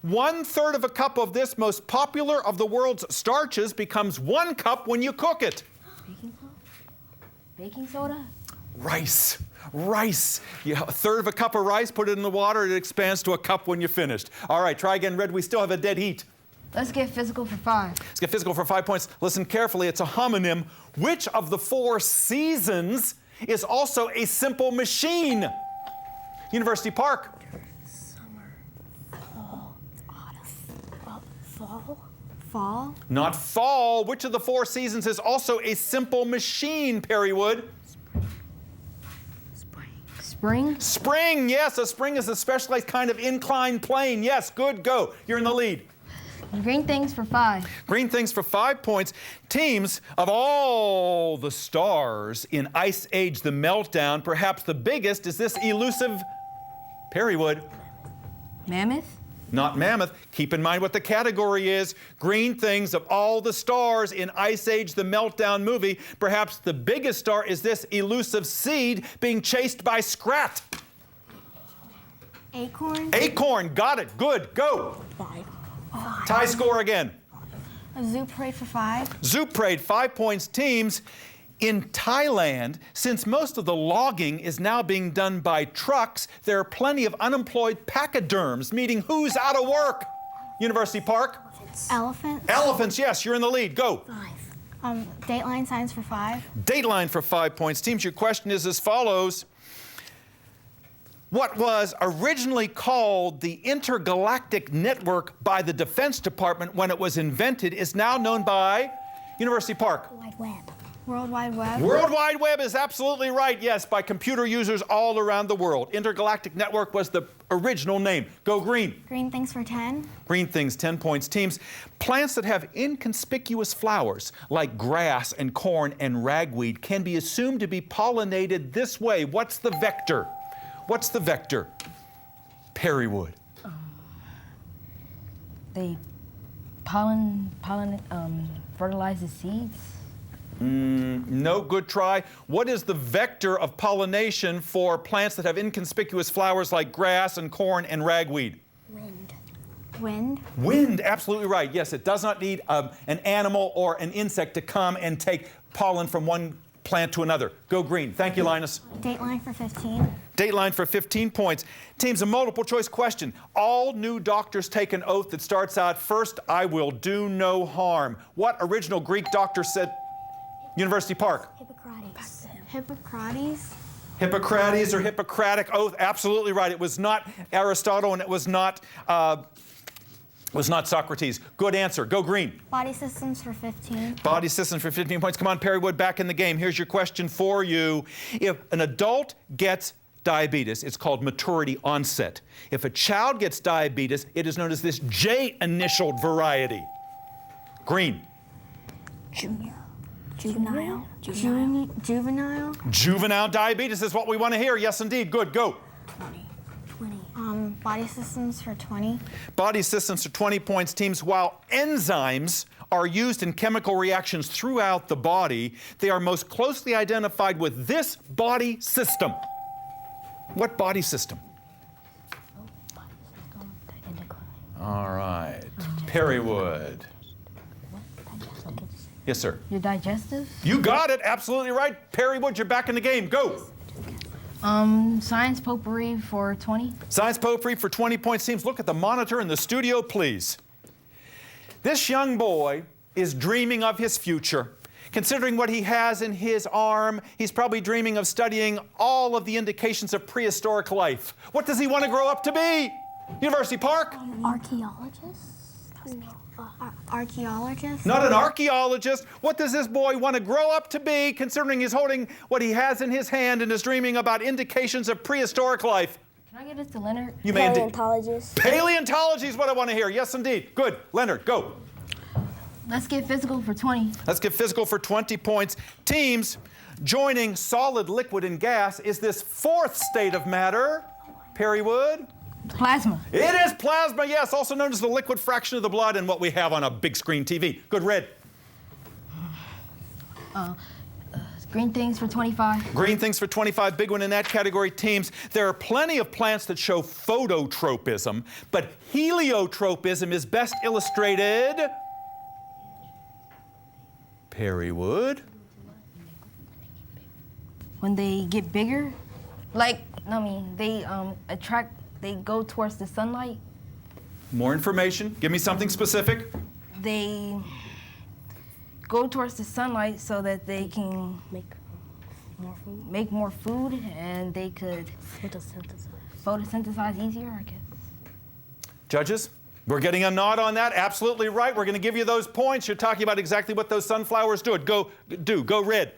1/3 of a cup of this most popular of the world's starches becomes 1 cup when you cook it. Baking soda? Baking soda? Rice. Rice. You have 1/3 of a cup of rice, put it in the water, it expands to a cup when you're finished. All right, try again, Red. We still have a dead heat. Let's get physical for 5. Let's get physical for 5 points. Listen carefully. It's a homonym. Which of the 4 seasons is also a simple machine? University Park. Summer, fall, autumn, fall? Not fall. Which of the 4 seasons is also a simple machine, Perrywood? Spring? Spring, yes. A spring is a specialized kind of inclined plane. Yes, good, go. You're in the lead. Green things for 5. Green things for 5 points. Teams, of all the stars in Ice Age: The Meltdown, perhaps the biggest is this elusive Perrywood. Mammoth? Not mammoth. Keep in mind what the category is. Green things, of all the stars in Ice Age: The Meltdown movie, perhaps the biggest star is this elusive seed being chased by Scrat. Acorn? Acorn, got it. Good, go. 5. Tie score again. A zoo parade for 5. Zoo parade, 5 points. Teams, in Thailand, since most of the logging is now being done by trucks, there are plenty of unemployed pachyderms, meaning who's out of work? University Park. Elephants? Elephants, yes, you're in the lead. Go. 5. Dateline signs for 5. Dateline for 5 points. Teams, your question is as follows. What was originally called the Intergalactic Network by the Defense Department when it was invented is now known by University Park. Wide Web. World Wide Web? World Wide Web is absolutely right, yes, by computer users all around the world. Intergalactic Network was the original name. Go green. Green things for 10. Green things, 10 points. Teams, plants that have inconspicuous flowers like grass and corn and ragweed can be assumed to be pollinated this way. What's the vector? What's the vector? Perrywood. They fertilize the seeds? No, good try. What is the vector of pollination for plants that have inconspicuous flowers like grass and corn and ragweed? Wind. Wind? Wind, absolutely right. Yes, it does not need an animal or an insect to come and take pollen from one plant to another. Go green. Thank you, Linus. Dateline for 15. Dateline for 15 points. Teams, a multiple choice question. All new doctors take an oath that starts out, first, I will do no harm. What original Greek doctor said? University Park. Hippocrates. Hippocrates? Hippocrates or Hippocratic oath, absolutely right. It was not Aristotle and it was not Socrates. Good answer. Go green. Body systems for 15. Body systems for 15 points. Come on, Perrywood, back in the game. Here's your question for you. If an adult gets diabetes, it's called maturity onset. If a child gets diabetes, it is known as this J-initialed variety. Green. Junior. Juvenile. Juvenile. Juvenile diabetes is what we want to hear. Yes, indeed. Good. Go. 20. Body systems for 20. Body systems for 20 points. Teams, while enzymes are used in chemical reactions throughout the body, they are most closely identified with this body system. What body system? All right. Perrywood. Yes, sir. Your digestive? You got it. Absolutely right. Perrywood, you're back in the game. Go. Science potpourri for 20. Science potpourri for 20 points. Teams, look at the monitor in the studio, please. This young boy is dreaming of his future. Considering what he has in his arm, he's probably dreaming of studying all of the indications of prehistoric life. What does he want to grow up to be? University Park? Archaeologist? Archaeologist? Not an archaeologist. What does this boy want to grow up to be, considering he's holding what he has in his hand and is dreaming about indications of prehistoric life? Can I get this to Leonard? You may Paleontologist. Paleontology is what I want to hear. Yes, indeed. Good. Leonard, go. Let's get physical for 20. Let's get physical for 20 points. Teams, joining solid, liquid, and gas is this fourth state of matter. Perrywood? Plasma. It is plasma, yes, also known as the liquid fraction of the blood and what we have on a big screen TV. Good, Red. Let's Green things for 25. Green things for 25, big one in that category, teams. There are plenty of plants that show phototropism, but heliotropism is best illustrated. Perrywood. When they get bigger, they go towards the sunlight. More information. Give me something specific. They go towards the sunlight so that they can make more food and they could photosynthesize easier, I guess. Judges, we're getting a nod on that. Absolutely right. We're going to give you those points. You're talking about exactly what those sunflowers do. Go red.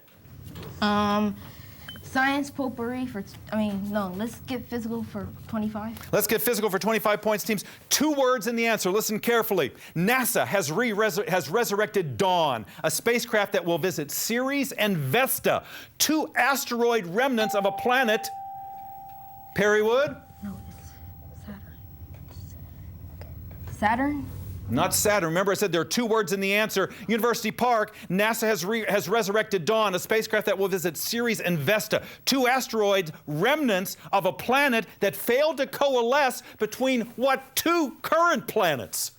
Science potpourri for, let's get physical for 25. Let's get physical for 25 points, teams. 2 words in the answer. Listen carefully. NASA has resurrected Dawn, a spacecraft that will visit Ceres and Vesta, 2 asteroid remnants of a planet. Perrywood? No, it's Saturn. Saturn? Not Saturn. Remember, I said there are 2 words in the answer. University Park, NASA has resurrected Dawn, a spacecraft that will visit Ceres and Vesta, 2 asteroids, remnants of a planet that failed to coalesce between what 2 current planets?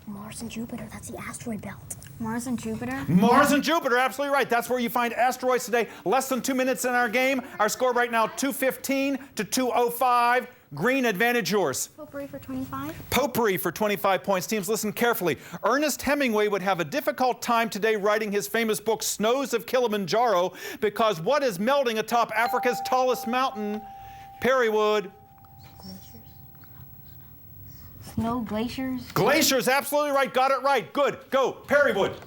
Mars and Jupiter. That's the asteroid belt. Mars and Jupiter? Mars and Jupiter, absolutely right. That's where you find asteroids today. Less than 2 minutes in our game. Our score right now, 215 to 205. Green, advantage yours. Potpourri for 25. Potpourri for 25 points. Teams, listen carefully. Ernest Hemingway would have a difficult time today writing his famous book, Snows of Kilimanjaro, because what is melting atop Africa's tallest mountain? Perrywood. Snow glaciers. Glaciers, absolutely right. Got it right. Good. Go. Perrywood.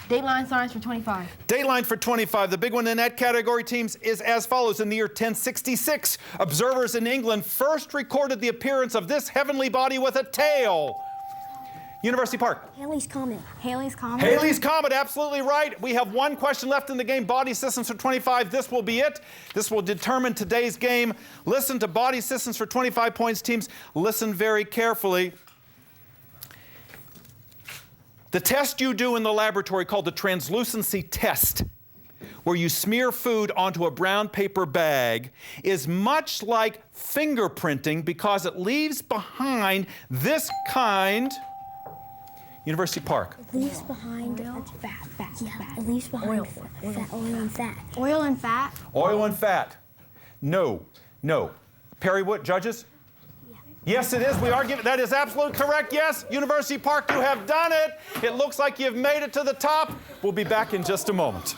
Dateline science for 25. Dateline for 25. The big one in that category, teams, is as follows. In the year 1066, observers in England first recorded the appearance of this heavenly body with a tail. University Park. Halley's Comet. Halley's Comet. Halley's Comet, absolutely right. We have 1 question left in the game. Body systems for 25. This will be it. This will determine today's game. Listen to body systems for 25 points, teams. Listen very carefully. The test you do in the laboratory called the translucency test, where you smear food onto a brown paper bag, is much like fingerprinting because it leaves behind this kind. University Park. It leaves behind fat. Yeah, it leaves behind oil and fat. Oil and fat? Oil and fat. No. Perrywood, judges? Yes, it is. We are giving. That is absolutely correct. Yes, University Park, you have done it. It looks like you've made it to the top. We'll be back in just a moment.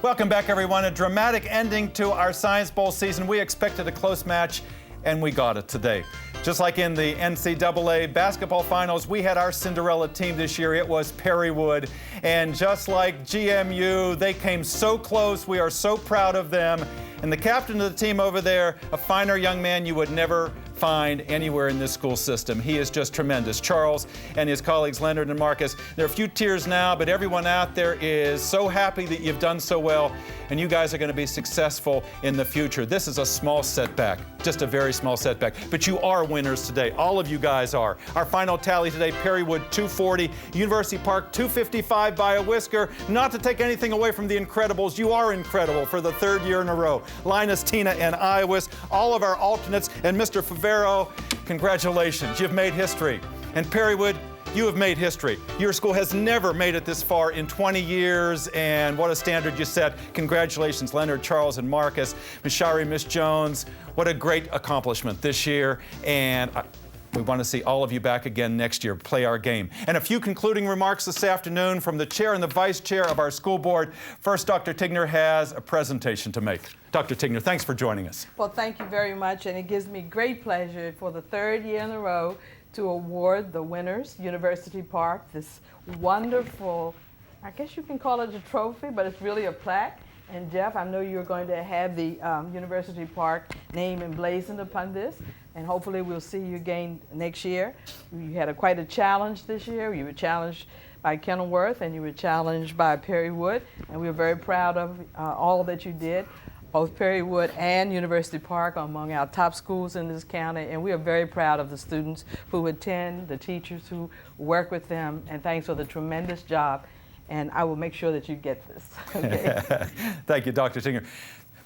Welcome back, everyone. A dramatic ending to our Science Bowl season. We expected a close match, and we got it today. Just like in the NCAA basketball finals, we had our Cinderella team this year. It was Perrywood. And just like GMU, they came so close. We are so proud of them. And the captain of the team over there, a finer young man you would never find anywhere in this school system. He is just tremendous. Charles and his colleagues, Leonard and Marcus, there are a few tears now, but everyone out there is so happy that you've done so well, and you guys are going to be successful in the future. This is a small setback, just a very small setback, but you are winners today. All of you guys are. Our final tally today, Perrywood 240, University Park 255 by a whisker. Not to take anything away from the Incredibles, you are incredible for the 3rd year in a row. Linus, Tina, and Iowis, all of our alternates, and Mr. Favero, congratulations, you've made history. And Perrywood, you have made history. Your school has never made it this far in 20 years, and what a standard you set. Congratulations, Leonard, Charles, and Marcus. Ms. Shari, Ms. Jones, what a great accomplishment this year, and we want to see all of you back again next year, play our game. And a few concluding remarks this afternoon from the chair and the vice chair of our school board. First, Dr. Tigner has a presentation to make. Dr. Tigner, thanks for joining us. Well, thank you very much, and it gives me great pleasure for the 3rd year in a row to award the winners, University Park, this wonderful, I guess you can call it a trophy, but it's really a plaque. And Jeff, I know you're going to have the University Park name emblazoned upon this, and hopefully we'll see you again next year. You had quite a challenge this year. You were challenged by Kenilworth, and you were challenged by Perrywood, and we were very proud of all that you did. Both Perrywood and University Park are among our top schools in this county, and we are very proud of the students who attend, the teachers who work with them, and thanks for the tremendous job. And I will make sure that you get this. Okay? Thank you, Dr. Singer.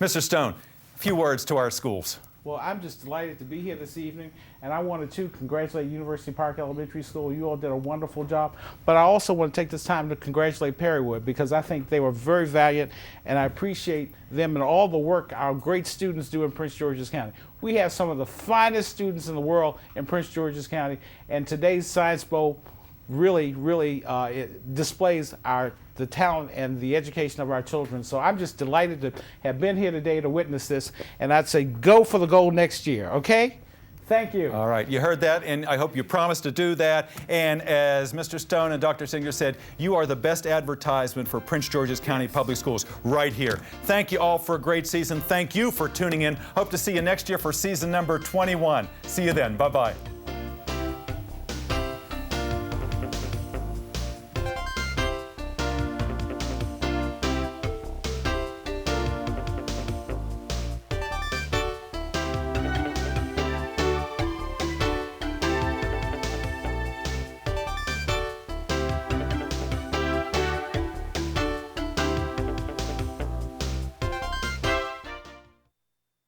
Mr. Stone, a few words to our schools. Well, I'm just delighted to be here this evening, and I wanted to congratulate University Park Elementary School. You all did a wonderful job, but I also want to take this time to congratulate Perrywood, because I think they were very valiant, and I appreciate them and all the work our great students do in Prince George's County. We have some of the finest students in the world in Prince George's County, and today's Science Bowl really it displays the talent and the education of our children. So I'm just delighted to have been here today to witness this, and I'd say go for the gold next year, okay? Thank you. All right, you heard that, and I hope you promise to do that. And as Mr. Stone and Dr. Singer said, you are the best advertisement for Prince George's County Public Schools right here. Thank you all for a great season. Thank you for tuning in. Hope to see you next year for season number 21. See you then. Bye-bye.